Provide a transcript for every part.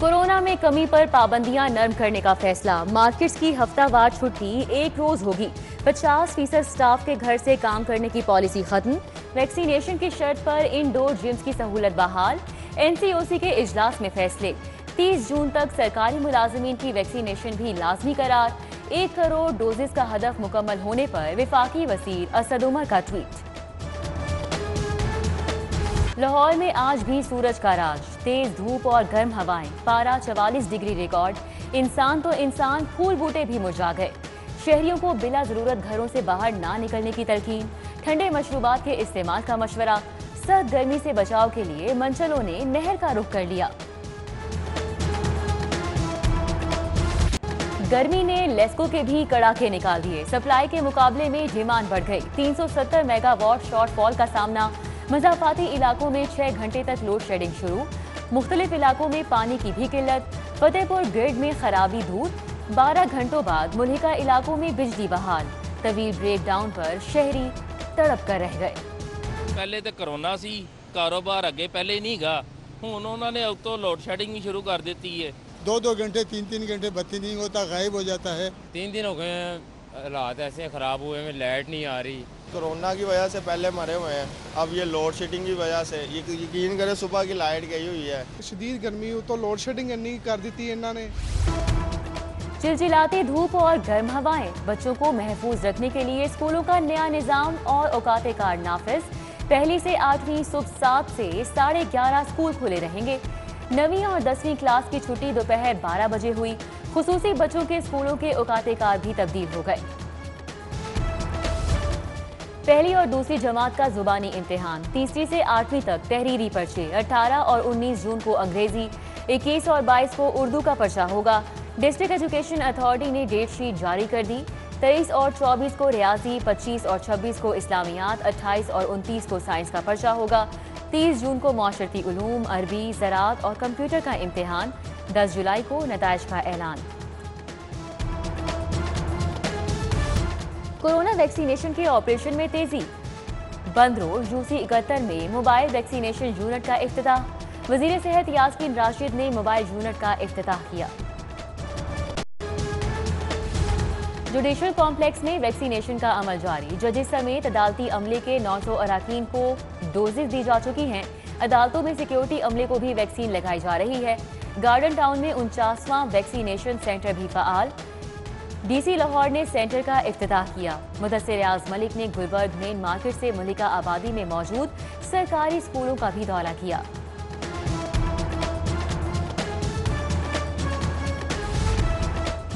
Corona में कमी पर पाबंदियां नरम करने का फैसला। मार्केट्स की हफ्तावार छुट्टी एक रोज होगी। 50% स्टाफ के घर से काम करने की पॉलिसी खत्म। वैक्सीनेशन की शर्त पर इंडोर जिम्स की सहूलत बहाल। एनसीओसी के इजलास में फैसले। 30 जून तक सरकारी मुलाजिमीन की वैक्सीनेशन भी लाजमी करार। 1 करोड़ डोजेस का हदफ मुकम्मल होने पर विफाकी वजीर असद उमर का ट्वीट। लाहौर में आज भी सूरज का राज, तेज धूप और गर्म हवाएं, पारा 44 डिग्री रिकॉर्ड। इंसान तो इंसान, फूल बूटे भी मुरझा गए। शहरियों को बिला जरूरत घरों से बाहर ना निकलने की तलकीन। ठंडे मशरूबात के इस्तेमाल का मशवरा। सर्द गर्मी से बचाव के लिए मंचलों ने नहर का रुख कर लिया। गर्मी ने लेस्को के भी कड़ाके निकाल दिए। सप्लाई के मुकाबले में डिमांड बढ़ गई। 370 मेगावाट शॉर्टफॉल का सामना। मज़ाफाती इलाकों में 6 घंटे तक लोड शेडिंग शुरू। मुख्तलिफ इलाकों में पानी की भी किल्लत। फतेहपुर ग्रिड में खराबी दूर। 12 घंटों बाद मुल्हिका इलाकों में बिजली बहाल। तवील ब्रेक डाउन पर शहरी तड़प कर रह गए। पहले तो कोरोना सी, कारोबार अगे पहले नहीं गा। हुण उन्होंने अब तो लोड शेडिंग भी शुरू कर दी है। 2-2 घंटे 3-3 घंटे बत्ती नहीं होता, गायब हो जाता है। 3 दिन हो गए हैं, हालात ऐसे ख़राब हुए हैं, लाइट नहीं आ रही। कोरोना की वजह से पहले मरे हुए हैं, अब ये लोड शेडिंग की वजह से यकीन करें सुबह की लाइट गई हुई है। शदीद गर्मी हो तो लोड शेडिंग नहीं कर दी थी इन्होंने। चिलचिलाती धूप और गर्म हवाएं। बच्चों को महफूज रखने के लिए स्कूलों का नया निजाम और औकाते कार्ड नाफिज। पहली से 8वीं सुबह 7 से 11:30 स्कूल खुले रहेंगे। 9वीं और 10वीं क्लास की छुट्टी दोपहर 12 बजे हुई। खुसूसी बच्चों के स्कूलों के औकाते कार्ड भी तब्दील हो गए। पहली और दूसरी जमात का जुबानी इम्तिहान। 3री से 8वीं तक तहरीरी पर्चे। 18 और 19 जून को अंग्रेजी। 21 और 22 को उर्दू का पर्चा होगा। डिस्ट्रिक्ट एजुकेशन अथॉरिटी ने डेट शीट जारी कर दी। 23 और 24 को रियाजी, 25 और 26 को इस्लामियात, 28 और 29 को साइंस का पर्चा होगा। 30 जून को माशरती उलूम, अरबी, ज़राअत और कंप्यूटर का इम्तिहान। 10 जुलाई को नताइज का ऐलान। कोरोना वैक्सीनेशन के ऑपरेशन में तेजी। बंद रोड यूसी 71 में मोबाइल वैक्सीनेशन यूनिट का इफ्तिताह। वजीर सेहत यास्मीन राशिद ने मोबाइल यूनिट का इफ्तिताह किया। जुडिशल कॉम्प्लेक्स में वैक्सीनेशन का अमल जारी। जजेस समेत अदालती अमले के 900 अराकीन को डोजेज दी जा चुकी हैं। अदालतों में सिक्योरिटी अमले को भी वैक्सीन लगाई जा रही है। गार्डन टाउन में 49वां वैक्सीनेशन सेंटर भी फ़आल। डीसी लाहौर ने सेंटर का इफ्तिताह किया। मुदस्सिर रियाज मलिक ने गुलबर्ग मेन मार्केट से मुल्हिका आबादी में मौजूद सरकारी स्कूलों का भी दौरा किया।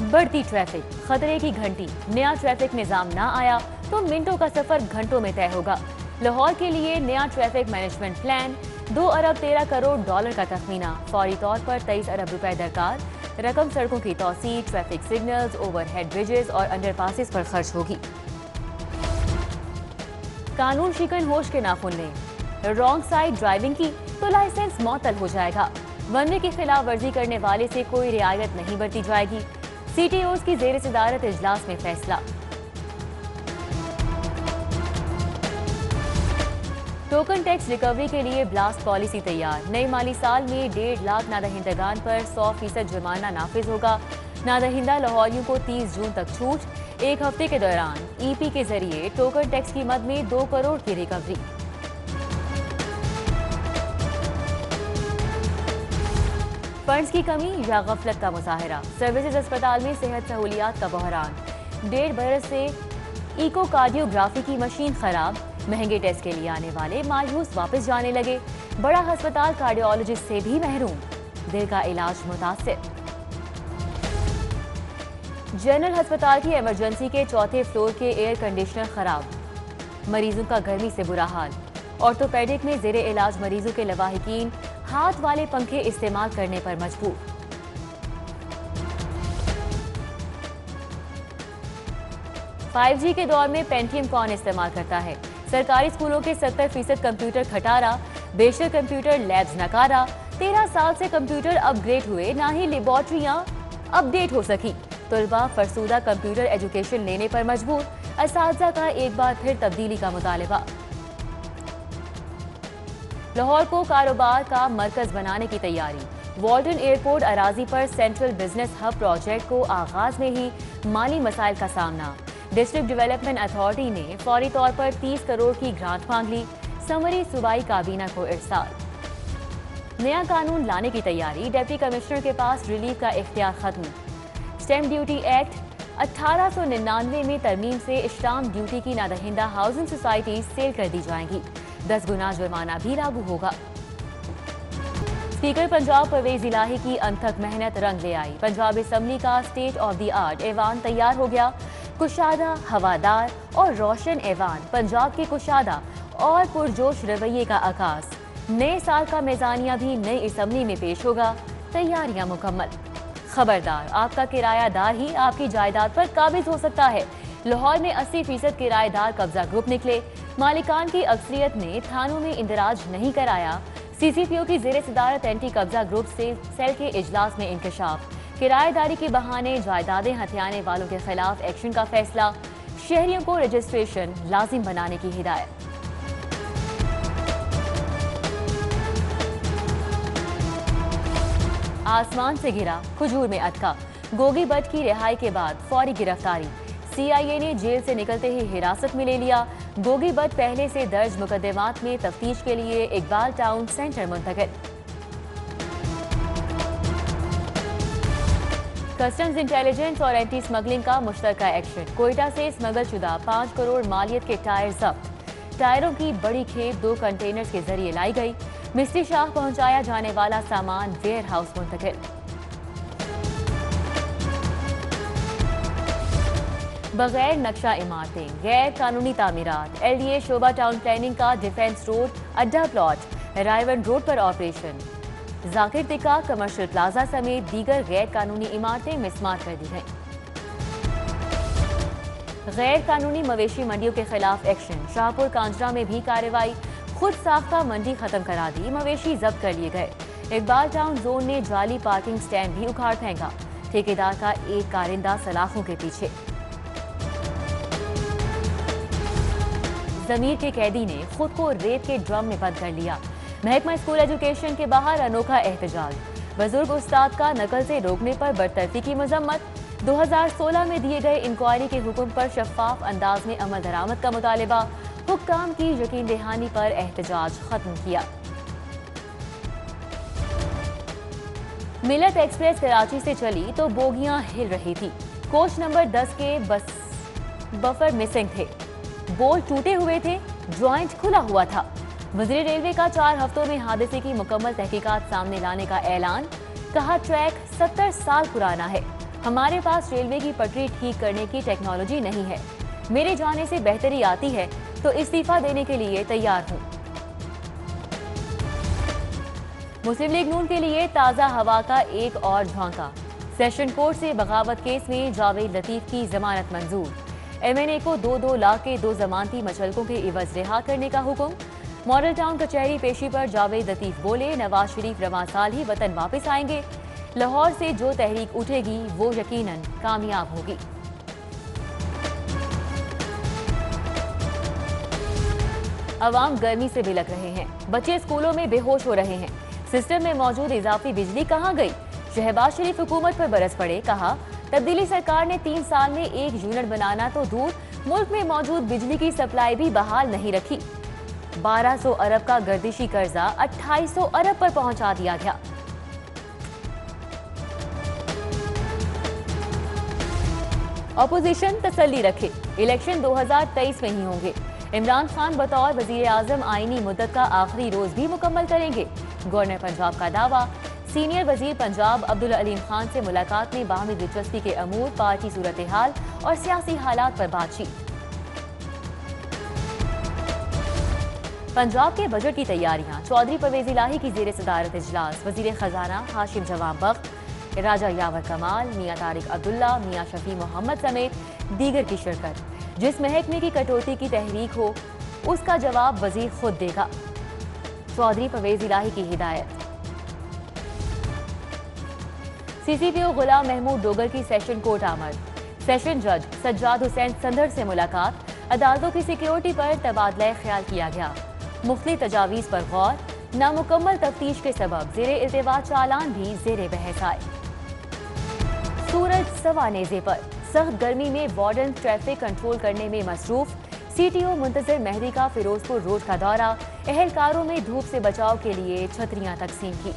बढ़ती ट्रैफिक, खतरे की घंटी। नया ट्रैफिक निजाम ना आया तो मिनटों का सफर घंटों में तय होगा। लाहौर के लिए नया ट्रैफिक मैनेजमेंट प्लान। 2 अरब 13 करोड़ डॉलर का तखमीना। फौरी तौर पर 23 अरब रुपए दरकार। रकम सड़कों की तौसीह, ट्रैफिक सिग्नल्स, ओवरहेड ब्रिजेस और अंडरपासेस पर खर्च होगी। कानून शिकन होश के नाखून लें। रॉन्ग साइड ड्राइविंग की तो लाइसेंस मअतल हो जाएगा। वन वे की खिलाफ वर्जी करने वाले से कोई रियायत नहीं बरती जाएगी। सीटीओज की जेर सदारत इजलास में फैसला। टोकन टैक्स रिकवरी के लिए ब्लास्ट पॉलिसी तैयार। नए माली साल में 1.5 लाख नादहिंदगान पर 100% जुर्माना नाफिज होगा। नादहिंदा लाहौरियों को 30 जून तक छूट। 1 हफ्ते के दौरान ईपी के जरिए टोकन टैक्स की मद में 2 करोड़ की रिकवरी। फंड्स की कमी या गफलत का मुजाहरा। सर्विसेज अस्पताल में सेहत सहूलियात का बहरान। 1.5 बरस से इकोकार्डियोग्राफी की मशीन खराब। महंगे टेस्ट के लिए आने वाले मायूस वापस जाने लगे। बड़ा अस्पताल कार्डियोलॉजिस्ट से भी महरूम। दिल का इलाज मुतासिर। जनरल अस्पताल की इमरजेंसी के 4थे फ्लोर के एयर कंडीशनर खराब। मरीजों का गर्मी से बुरा हाल। ऑर्थोपेडिक में जेरे इलाज मरीजों के लवाहिकीन हाथ वाले पंखे इस्तेमाल करने पर मजबूर। $5G के दौर में पेंटियम कौन इस्तेमाल करता है? सरकारी स्कूलों के 70% कंप्यूटर खटारा। बेशर कंप्यूटर लैब्स नकारा। 13 साल से कंप्यूटर अपग्रेड हुए, ना ही लेबॉर्ट्रियां अपडेट हो सकी। तलबा फरसूदा कंप्यूटर एजुकेशन लेने पर मजबूर। असातिज़ा का एक बार फिर तब्दीली का मुतालबा। लाहौर को कारोबार का मरकज बनाने की तैयारी। वॉल्टन एयरपोर्ट अराजी पर सेंट्रल बिजनेस हब प्रोजेक्ट को आगाज में ही माली मसाइल का सामना। डिस्ट्रिक्ट डेवलपमेंट अथॉरिटी ने फौरी तौर पर 30 करोड़ की ग्रांट मांग ली। समरी सूबाई काबीना को इरसाल। नया कानून लाने की तैयारी, डिप्टी कमिश्नर के पास रिलीफ का इख्तियार खत्म। स्टैम्प ड्यूटी एक्ट 1899 में तरमीम से इस्लाम ड्यूटी की नादहिंदा हाउसिंग सोसाइटी सेल कर दी जाएंगी। 10 गुना जुर्माना भी लागू होगा। स्पीकर पंजाब परवेज इलाही की अनथक मेहनत रंग ले आई। पंजाब असम्बली का स्टेट ऑफ द आर्ट ऐवान तैयार हो गया। कुशादा, हवादार और रोशन ऐवान पंजाब के कुशादा और पुरजोश रवैये का आगाज। नए साल का मेजानिया भी नई असम्बली में पेश होगा। तैयारियां मुकम्मल। खबरदार, आपका किरायादार ही आपकी जायदाद पर काबिज हो सकता है। लाहौर में 80% किराएदार कब्जा ग्रुप निकले। मालिकान की अक्सरियत ने थानों में इंदराज नहीं कराया। सीसीपीओ की जेर सदारत एंटी कब्जा ग्रुप से सेल के इजलास में इंकशाफ। किराएदारी के बहाने जायदादें हथियाने वालों के खिलाफ एक्शन का फैसला। शहरियों को रजिस्ट्रेशन लाजिम बनाने की हिदायत। आसमान से गिरा, खजूर में अटका। गोगी भट्ट की रिहाई के बाद फौरी गिरफ्तारी। सीआईए ने जेल से निकलते ही हिरासत में ले लिया। गोगी भट्ट पहले से दर्ज मुकदमात में तफ्तीश के लिए इकबाल टाउन सेंटर मुंतकिल। कस्टम्स इंटेलिजेंस और एंटी स्मगलिंग का मुश्तरका एक्शन। कोयटा से स्मगल शुदा 5 करोड़ मालियत के टायर जब्त। टायरों की बड़ी खेप 2 कंटेनर्स के जरिए लाई गई। मिस्त्री शाह पहुंचाया जाने वाला सामान वेयर हाउस मुंतकिल। बगैर नक्शा इमारतें, गैर कानूनी तामीरात। एलडीए शोबा टाउन प्लानिंग का डिफेंस रोड अड्डा प्लॉट रायवन रोड पर ऑपरेशन। जाकिर तिका कमर्शियल प्लाजा समेत दीगर गैर कानूनी इमारतें मिसमार कर दी गईं। गैर कानूनी मवेशी मंडियों के खिलाफ एक्शन। शाहपुर कांजरा में भी कार्रवाई। खुद साख्ता मंडी खत्म करा दी। मवेशी जब्त कर लिए गए। इकबाल टाउन जोन ने जाली पार्किंग स्टैंड भी उखाड़ फेंका। ठेकेदार का एक कारिंदा सलाखों के पीछे। जमीर के कैदी ने खुद को रेत के ड्रम में बंद कर लिया। महकमा स्कूल एजुकेशन के बाहर अनोखा एहतजाज। बुजुर्ग उस्ताद का नकल से रोकने पर बरतरफी की मजम्मत। 2016 में दिए गए इंक्वायरी के हुक्म पर शफाफ अंदाज में अमल दरामद का मुतालिबा। हुक्काम की यकीन दहानी पर एहतजाज खत्म किया। मिलत एक्सप्रेस कराची से चली तो बोगियां हिल रही थी। कोच नंबर 10 के बफर मिसिंग थे। बोल्ट टूटे हुए थे। ज्वाइंट खुला हुआ था। वज़ीर रेलवे का 4 हफ्तों में हादसे की मुकम्मल तहकीकात सामने लाने का ऐलान। कहा, ट्रैक 70 साल पुराना है। हमारे पास रेलवे की पटरी ठीक करने की टेक्नोलॉजी नहीं है। मेरे जाने से बेहतरी आती है तो इस्तीफा देने के लिए तैयार हूं। मुस्लिम लीग नून के लिए ताज़ा हवा का एक और झोंका। सेशन कोर्ट से बगावत केस में जावेद लतीफ की जमानत मंजूर। एमएनए को 2-2 लाख के 2 जमानती मचलकों के इवज रिहा करने का हुक्म। मॉडल टाउन कचहरी पेशी पर जावेद लतीफ बोले, नवाज शरीफ रवां साल ही वतन वापस आएंगे। लाहौर से जो तहरीक उठेगी वो यकीनन कामयाब होगी। अवाम गर्मी से बिलख रहे हैं। बच्चे स्कूलों में बेहोश हो रहे हैं। सिस्टम में मौजूद इजाफी बिजली कहां गई? शहबाज शरीफ हुकूमत पर बरस पड़े। कहा, तब्दीली सरकार ने 3 साल में 1 यूनिट बनाना तो दूर, मुल्क में मौजूद बिजली की सप्लाई भी बहाल नहीं रखी। 1200 अरब का गर्दिशी कर्जा 2800 अरब पर पहुंचा दिया गया। अपोजिशन तसल्ली रखे, इलेक्शन 2023 में ही होंगे। इमरान खान बतौर वजीर आजम आईनी मुद्दत का आखिरी रोज भी मुकम्मल करेंगे। गवर्नर पंजाब का दावा। सीनियर वजीर पंजाब अब्दुल अलीम खान से मुलाकात में बाहमी दिलचस्पी के अमूर, पार्टी सूरत हाल और सियासी हालात पर बातचीत। पंजाब के बजट की तैयारियां। चौधरी परवेज इलाही की जेर सदारत इजलास। वजीर खजाना हाशिम जवाब बख्श, राजा यावर कमाल, मियां तारिक अब्दुल्ला, मियां शफी मोहम्मद समेत दीगर की शिरकत। जिस महकमे की कटौती की तहरीक हो उसका जवाब वजीर खुद देगा। चौधरी परवेज इलाही की हिदायत। सीसीपीओ गुलाम महमूद डोगर की सेशन कोर्ट आमद। सेशन जज सज्जाद हुसैन संदर से मुलाकात। अदालतों की सिक्योरिटी पर तबादला ख्याल किया गया। मुख्तलिफ तजावीज़ पर गौर। नामुकम्मल तफ्तीश के सबब ज़ेरे इल्तिवा चालान भी ज़ेरे बहस आए। सूरज सवा नेज़े पर, सख्त गर्मी में वार्डन ट्रैफिक कंट्रोल करने में मसरूफ। CTO मुंतजर मेहदी का फिरोजपुर रोड का दौरा, एहलकारों में धूप से बचाव के लिए छतरियां तकसीम की।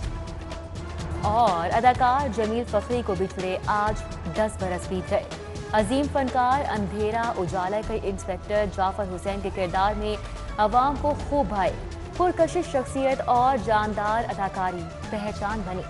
और अदाकार जमील फखरी को बिछड़े आज 10 बरस बीत गए। अजीम फनकार, अंधेरा उजाला के इंस्पेक्टर जाफर हुसैन के किरदार में अवाम को खूब भाए। पुरकशिश शख्सियत और जानदार अदाकारी पहचान बनी।